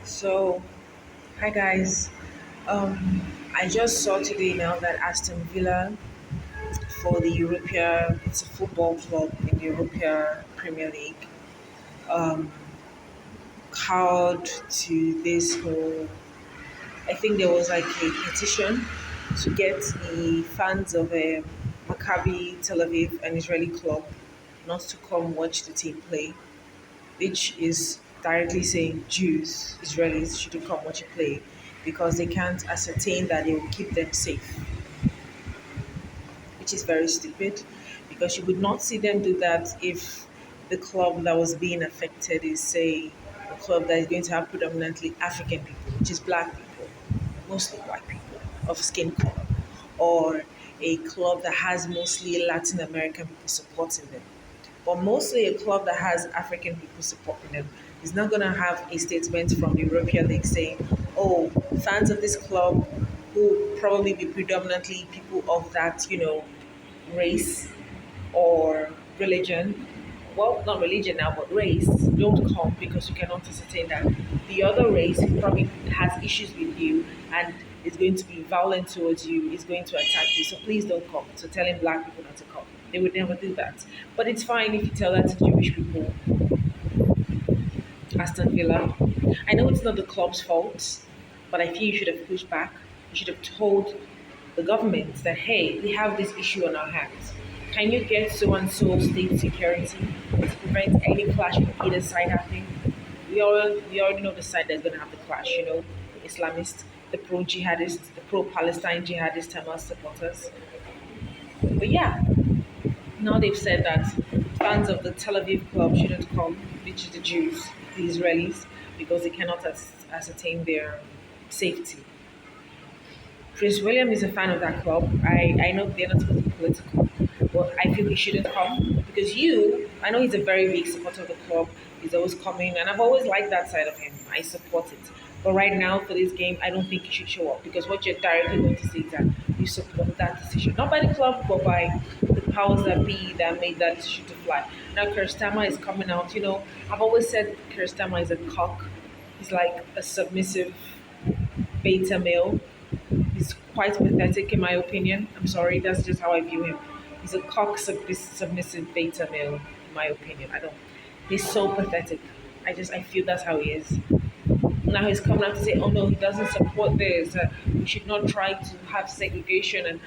So, hi guys. Um, I just saw today now that Aston Villa for the European, it's a football club in the European Premier League, um, called to this whole. I think there was like a petition to get the fans of Maccabi Tel Aviv, an Israeli club, not to come watch the team play, which is directly saying Jews, Israelis shouldn't come watch it play because they can't ascertain that they will keep them safe, which is very stupid because you would not see them do that if the club that was being affected is, say, a club that is going to have predominantly African people, which is black people, mostly black people of skin color, or a club that has mostly Latin American people supporting them. But mostly a club that has African people supporting them is not going to have a statement from the European League saying, oh, fans of this club who probably be predominantly people of that, race or religion. Well, not religion now, but race, don't come because you cannot ascertain that the other race who probably has issues with you and is going to be violent towards you, is going to attack you. So please don't come. So telling black people not to come. They would never do that. But it's fine if you tell that to Jewish people, Aston Villa. I know it's not the club's fault, but I feel you should have pushed back. You should have told the government that, hey, we have this issue on our hands. Can you get so and so state security to prevent any clash from either side happening? We already know the side that's going to have the clash, the Islamists, the pro jihadists, the pro Palestine jihadist Hamas supporters. But yeah, now they've said that fans of the Tel Aviv club shouldn't come, which is the Jews, the Israelis, because they cannot ascertain their safety. Prince William is a fan of that club. I know they're not supposed to be political, but I feel he shouldn't come because I know he's a very big supporter of the club. He's always coming, and I've always liked that side of him. I support it. But right now, for this game, I don't think he should show up because what you're directly going to say is that you support that decision. Not by the club, but by the powers that be that made that decision to fly. Now, Kirstama is coming out. I've always said Kirstama is a cock. He's like a submissive beta male. He's quite pathetic, in my opinion. I'm sorry, that's just how I view him. He's a submissive beta male, in my opinion. I don't. He's so pathetic. I feel that's how he is. Now he's coming out to say, oh no, he doesn't support this. We should not try to have segregation, and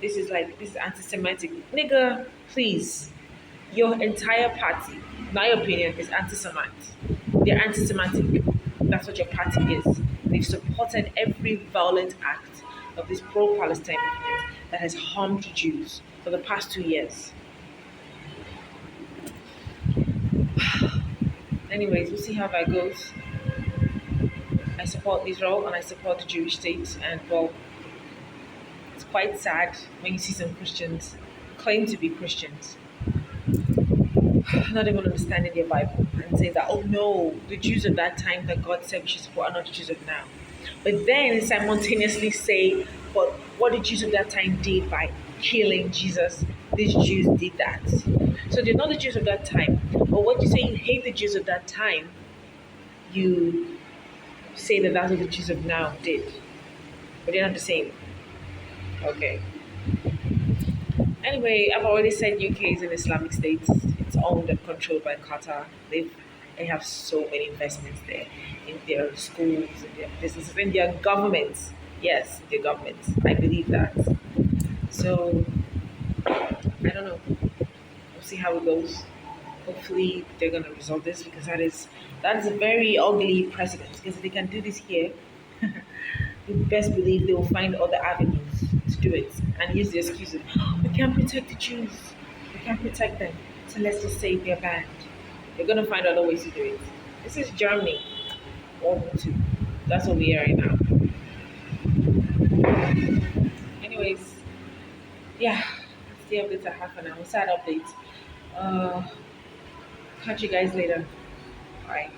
this is anti-Semitic. Nigga, please. Your entire party, my opinion, is anti-Semite. They're anti-Semitic. That's what your party is. They've supported every violent act of this pro-Palestine movement that has harmed Jews for the past 2 years. Anyways, we'll see how that goes. I support Israel and I support the Jewish state, and well, it's quite sad when you see some Christians claim to be Christians, not even understanding their Bible, and say that, oh no, the Jews of that time that God said we should support are not the Jews of now. But then simultaneously say, but what the Jews of that time did by killing Jesus, these Jews did that. So they're not the Jews of that time. But what you say you hate the Jews of that time, you say that that's what the Jews of now did. But they're not the same. Okay. Anyway, I've already said UK is an Islamic state. It's owned and controlled by Qatar. They have so many investments there in their schools, in their businesses, in their governments. Yes, their governments. I believe that. So I don't know. We'll see how it goes. Hopefully they're gonna resolve this because that is a very ugly precedent. Because if they can do this here, you best believe they will find other avenues to do it and use the excuse of, "Oh, we can't protect the Jews, we can't protect them, so let's just say they're banned." They're gonna find other ways to do it. This is Germany, World War II. That's what we are right now. Anyways, yeah, that's the update I have for now. Sad update. Uh, catch you guys later. Bye.